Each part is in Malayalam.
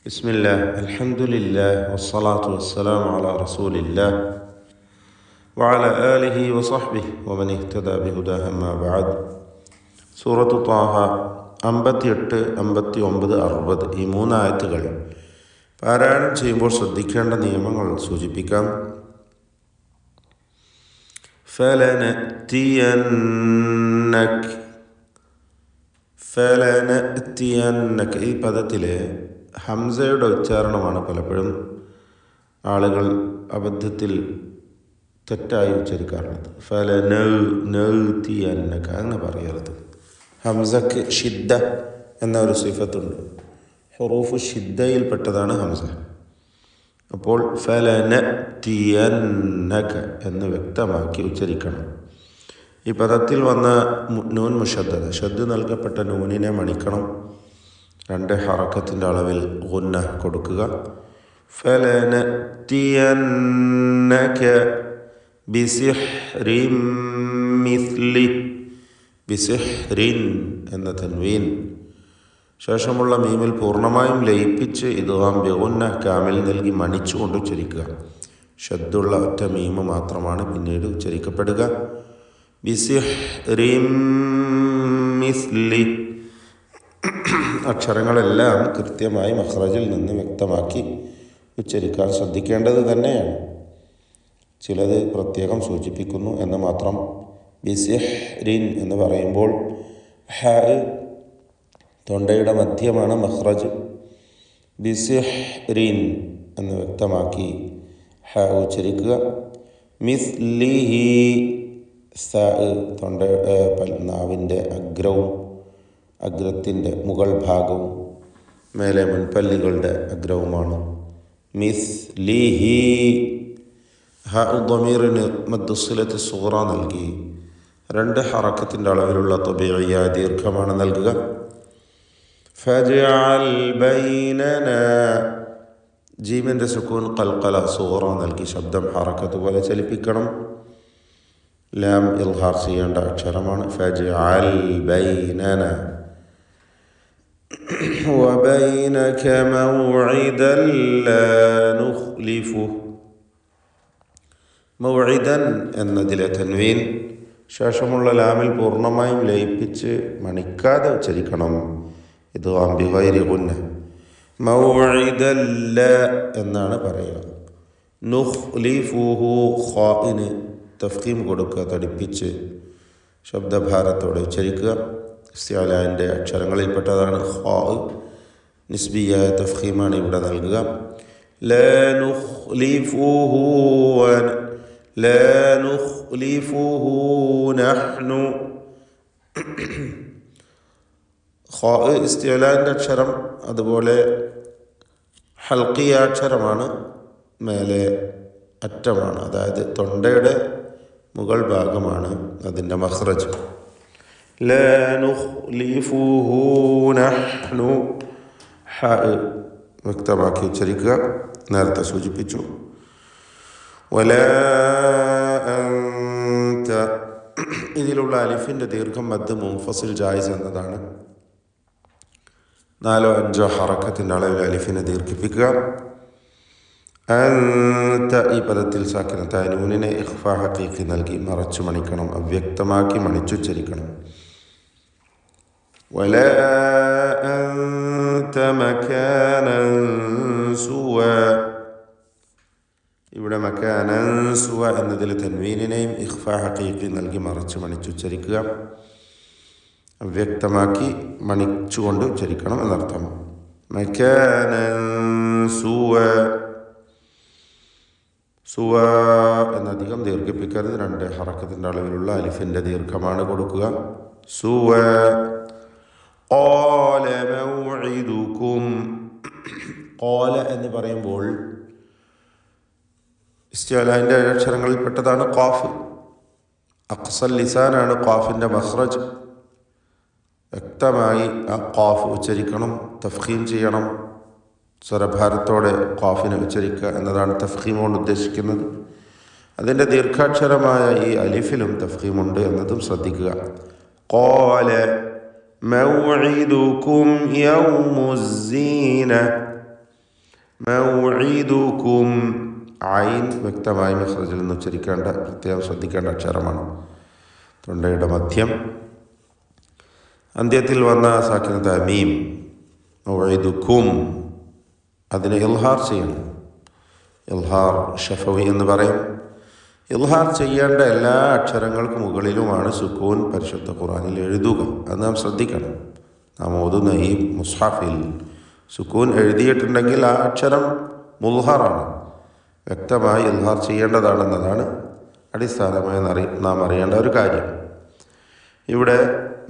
بسم الله الحمد لله والصلاة والسلام على رسول الله وعلى آله وصحبه ومن اهتدى بهداه أما بعد സൂറത്ത് ത്വാഹ 58, 59, 60 ഈ 3 ആയത്തുകൾ പാരായണം ചെയ്യുമ്പോൾ ശ്രദ്ധിക്കേണ്ട നിയമങ്ങൾ സൂചിപ്പിക്കാം. ഫലനഅതിയന്നക ഈ പദത്തിലെ ഹംസയുടെ ഉച്ചാരണമാണ് പലപ്പോഴും ആളുകൾ അബദ്ധത്തിൽ തെറ്റായി ഉച്ചരിക്കാറുള്ളത്. ഫലനഅതിയന്നക അങ്ങനെ പറയരുത്. ഹംസക്ക് ഷിദ്ദ എന്ന ഒരു സിഫത്തുണ്ട്. ഹുറൂഫ് ഷിദ്ദയിൽപ്പെട്ടതാണ് ഹംസ. അപ്പോൾ ഫലനഅതിയന്നക എന്ന് വ്യക്തമാക്കി ഉച്ചരിക്കണം. ഈ പദത്തിൽ വന്ന നൂൻ മുഷദ്ദദ, ഷദ്ദ് നൽകപ്പെട്ട നൂനിനെ മണിക്കണം. 2 ഹറക്കത്തിൻ്റെ അളവിൽ ഗുന്ന കൊടുക്കുക. ഫലനഅതിയന്നക ബിസിഹ്രിൻ മിസ്ലി, ബിസിഹ്രിൻ എന്ന തൻവീൻ ശേഷമുള്ള മീമിൽ പൂർണ്ണമായും ലയിപ്പിച്ച് ഇദ്ഗാം ബിഗുന്ന കാമിൽ നൽകി മണിച്ചുകൊണ്ട് ഉച്ചരിക്കുക. ഷദ്ദുള്ള ഒറ്റ മീമ് മാത്രമാണ് പിന്നീട് ഉച്ചരിക്കപ്പെടുക. ബിസിഹ്രിൻ മിസ്ലി, അക്ഷരങ്ങളെല്ലാം കൃത്യമായി മഖ്റജിൽ നിന്ന് വ്യക്തമാക്കി ഉച്ചരിക്കാൻ ശ്രദ്ധിക്കേണ്ടത് തന്നെയാണ്. ചിലത് പ്രത്യേകം സൂചിപ്പിക്കുന്നു എന്ന് മാത്രം. ബിസിഹ്രിൻ എന്ന് പറയുമ്പോൾ ഹ തൊണ്ടയുടെ മധ്യമാണ് മഖ്റജ്. ബിസിഹ്രിൻ എന്ന് വ്യക്തമാക്കി ഹ ഉച്ചരിക്കുക. മിസ്ലിഹി, സ തൊണ്ട നാവിൻ്റെ അഗ്രവും അഗ്രത്തിൻ്റെ മുകൾ ഭാഗവും മേലെ മുൻപല്ലുകളുടെ അഗ്രവുമാണ്. മിസ്ലിഹി, ഹ ദമീറിന് മദ്ദുസ്സിലത്ത് സൂറ നൽകി 2 ഹറക്കത്തിൻ്റെ അളവിലുള്ള തബീഇയ ദീർഘമാണ് നൽകുക. ഫജ്അൽ ബൈനന, ജീമിൻ്റെ സുക്കൂൻ ഖൽഖല സൂറ നൽകി ശബ്ദം ഹറക്കത്ത് പോലെ ചലിപ്പിക്കണം. ലാം ഇൽഹാർ ചെയ്യേണ്ട അക്ഷരമാണ്. ഫജ്അൽ ബൈനന വബൈനക മൗഇദൻ ലാ നുഖ്ലിഫുഹു, മൗഇദൻ എന്നതിലെ തൻവീൻ ശേഷമുള്ള ലാമിൽ പൂർണ്ണമായും ലയിപ്പിച്ച് മണിക്കാതെ ഉച്ചരിക്കണം. ഇദ്ഗാം ബിഗൈരി ഗുന്ന. മൗഇദൻ ലാ എന്നാണ് പറയുക. നുഖ്ലിഫുഹു, ഖാഇന് തഫ്ഖീം കൊടുക്കുക, തടിപ്പിച്ച് ശബ്ദഭാരത്തോടെ ഉച്ചരിക്കുക. ഇസ്തിഅലാൻ്റെ അക്ഷരങ്ങളിൽപ്പെട്ടതാണ് ഖാ. നിസ്ബിയായ തഫ്ഖീമാണ് ഇവിടെ നൽകുക. ലാ നുഖ്ലിഫുഹു ലാ നുഖ്ലിഫുഹു നഹ്നു. ഖാ ഇസ്തിഅലാൻ്റെ അക്ഷരം, അതുപോലെ ഹൽഖിയ അക്ഷരമാണ്, മേലെ അറ്റമാണ്, അതായത് തൊണ്ടയുടെ മുകൾ ഭാഗമാണ് അതിൻ്റെ മഖ്റജ്. ലാ നുഖ്ലിഫുഹു നഹ്നു, ഹ വ്യക്തമാക്കി ഉച്ചരിക്കുക. നേരത്തെ സൂചിപ്പിച്ചു. വലാ അൻത, ഇതിലുള്ള അലിഫിൻ്റെ ദീർഘം മദ് മുൻഫസിൽ ജായിസ് എന്നതാണ്. 4-5 ഹറക്കത്തിൻ്റെ അളവിൽ അലിഫിനെ ദീർഘിപ്പിക്കുക. അൻത ഈ പദത്തിൽ സാക്കിനത്തായ നൂനിനെ ഇഖ്ഫാ ഹഖീഖി നൽകി മറച്ചു മണിക്കണം, അവ്യക്തമാക്കി മണിച്ചുച്ചരിക്കണം. വലാ അൻത മകാനൻ സുവ, ഇവിടെ മകാനൻ സുവ എന്നതിൽ തൻവീനിനെയും ഇഖ്ഫാ ഹഖീഖി നൽകി മറച്ചു മണിച്ചുച്ചരിക്കുക. അവ്യക്തമാക്കി മണിച്ചുകൊണ്ട് ഉച്ചരിക്കണം എന്നർത്ഥം. മകാനൻ സുവ, സുവ എന്നധികം ദീർഘിപ്പിക്കരുത്. 2 ഹറക്കത്തിൻ്റെ അളവിലുള്ള അലിഫിൻ്റെ ദീർഘമാണ് കൊടുക്കുക. സുവ. ഖാല മൗഇദുകും, ഖാല എന്ന് പറയുമ്പോൾ ഇസ്തിഅലാൻ്റെ അക്ഷരങ്ങളിൽപ്പെട്ടതാണ് ഖാഫ്. അഖ്സൽ ലിസാനാണ് ഖാഫിൻ്റെ മഖ്റജ്. വ്യക്തമായി ആ ഖാഫ് ഉച്ചരിക്കണം, തഫ്ഖീം ചെയ്യണം. സ്വരഭാരത്തോടെ ഖാഫിനെ ഉച്ചരിക്കുക എന്നതാണ് തഫ്ഖീം കൊണ്ട് ഉദ്ദേശിക്കുന്നത്. അതിൻ്റെ ദീർഘാക്ഷരമായ ഈ അലിഫിലും തഫ്ഖീമുണ്ട് എന്നതും ശ്രദ്ധിക്കുക. ഖാല മൗഇദുകും യൗമുസ്സീന, മൗഇദുകും. ഐൻ വ്യക്തമായി മഖ്റജിൽ നിന്ന് ഉച്ചരിക്കേണ്ട, പ്രത്യേകം ശ്രദ്ധിക്കേണ്ട അക്ഷരമാണ്. തൊണ്ടയുടെ മധ്യം, അന്ത്യത്തിൽ വന്ന സാക്കിനത്തായ മീം. മൗഇദുകും അതിനെ ഇൽഹാർ ചെയ്യണം. ഇൽഹാർ ഷഫവി എന്ന് പറയും. ഇൽഹാർ ചെയ്യേണ്ട എല്ലാ അക്ഷരങ്ങൾക്ക് മുകളിലുമാണ് സുക്കൂൻ പരിശുദ്ധ ഖുർആനിൽ എഴുതുക. അത് നാം ശ്രദ്ധിക്കണം. നാം ഓതുന്ന ഈ മുസ്ഹഫിൽ സുക്കൂൻ എഴുതിയിട്ടുണ്ടെങ്കിൽ ആ അക്ഷരം മുൽഹറാണ്, വ്യക്തമായി ഇൽഹാർ ചെയ്യേണ്ടതാണെന്നതാണ് അടിസ്ഥാനമായി നാം അറിയേണ്ട ഒരു കാര്യം. ഇവിടെ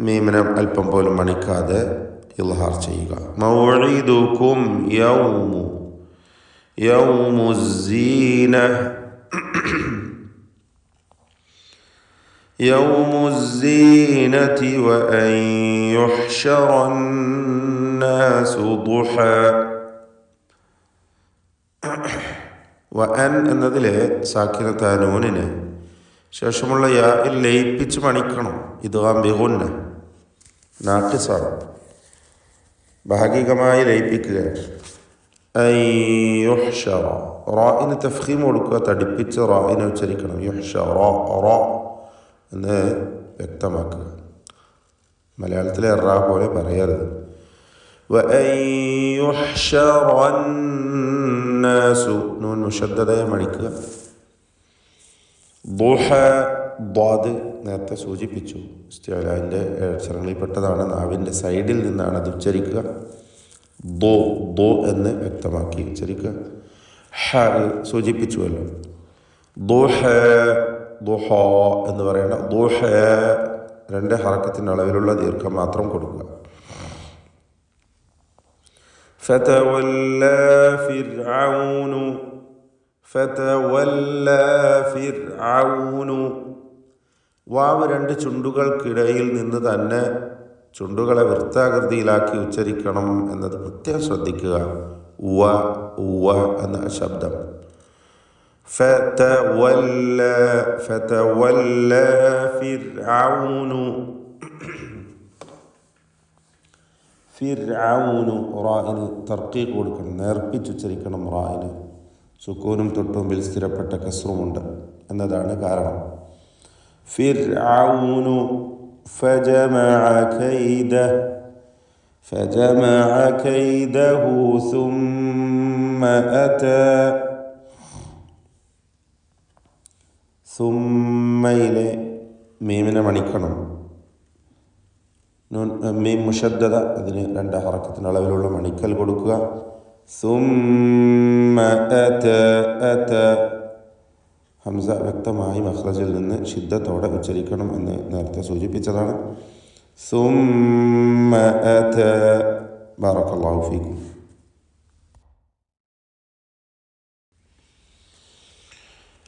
മീമിനെ അല്പം പോലും മണിക്കാതെ ഇൽഹാർ ചെയ്യുക. മൗഇദുകും يوم الزينة وأن يحشر الناس ضحى. വഅൻ എന്നതിലെ സാക്കിനത്തായ നൂനിനെ ശേഷമുള്ള യാഇൽ ലയിപ്പിച്ച് മണിക്കണം. ഇദ്ഗാം ബിഗുന്ന നാഖിസാണ്, ഭാഗികമായി ലയിപ്പിക്കുക. അൻ യുഹ്ശറ, റാഇന് തഫ്ഖീം കൊടുക്കുക, തടിപ്പിച്ച് റാഇനെ ഉച്ചരിക്കണം. യുഹ്ശറ എന്ന് വ്യക്തമാക്കുക. മലയാളത്തിലെ റാ പോലെ പറയരുത്. വഅൻ യുഹ്ശറ അന്നാസു, നൂൻ മുശദ്ദദയെ മണിക്കുക. ദുഹ, ദ്വാദ് നേരത്തെ സൂചിപ്പിച്ചു, ഇസ്തിഅലാന്റെ അക്ഷരങ്ങളിൽപ്പെട്ടതാണ്. നാവിൻ്റെ സൈഡിൽ നിന്നാണ് അത് ഉച്ചരിക്കുക. ദോ എന്ന് വ്യക്തമാക്കി ഉച്ചരിക്കുക. ഹ സൂചിപ്പിച്ചുവല്ലോ. ദുഹ ദുഹ എന്ന് പറയേണ്ട. ദുഹ 2 ഹറക്കത്തിൻ്റെ അളവിലുള്ള ദീർഘം മാത്രം കൊടുക്കുക. ഫതവല്ലാ ഫിർഔനു. വാവ് 2 ചുണ്ടുകൾക്കിടയിൽ നിന്ന് തന്നെ ചുണ്ടുകളെ വൃത്താകൃതിയിലാക്കി ഉച്ചരിക്കണം എന്നത് പ്രത്യേകം ശ്രദ്ധിക്കുക. ഉവ എന്ന ശബ്ദം. ഫതവല്ലാ ഫിർഔനു. റാഇന് തർക്കീഖ് കൊടുക്കണം, നേർപ്പിച്ചുച്ചരിക്കണം. റാഇന് സുക്കൂനും തൊട്ടുമ്പിൽ സ്ഥിരപ്പെട്ട കസ്റുമുണ്ട് എന്നതാണ് കാരണം. ഫിർഔനു ഫജമഅ കൈദഹു സുമ്മ അതാ. സുമ്മയിലെ മീമിനെ മണിക്കണം. മീം മുശദ്ദദ, അതിന് 2 ഹറക്കത്തിൻ്റെ അളവിലുള്ള മണിക്കൽ കൊടുക്കുക. സുമ്മ അത. ഹംസ വ്യക്തമായി മഖ്റജിൽ നിന്ന് ശിദ്ദത്തോടെ ഉച്ചരിക്കണം എന്ന് നേരത്തെ സൂചിപ്പിച്ചതാണ്. സുമ്മ അത. ബാറക്കല്ലാഹു ഫീക്കും.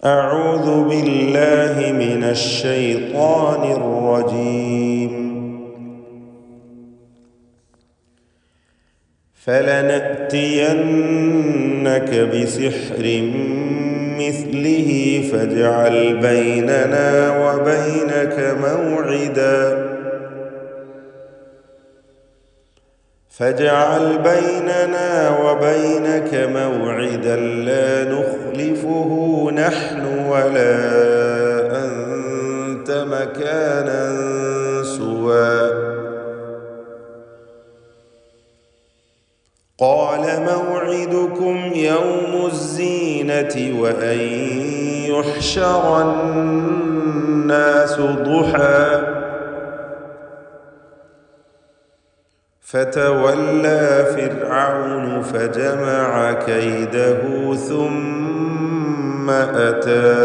أعوذ بالله من الشيطان الرجيم. فلنأتينك بسحر مثله فاجعل بيننا وبينك موعدا. فاجعل بيننا وبينك موعدا لا نخلفه نحن ولا أنت مكانا سوى. قال موعدكم يوم الزينة وأن يحشر الناس ضحى. فتولى فرعون فجمع كيده ثم أتى.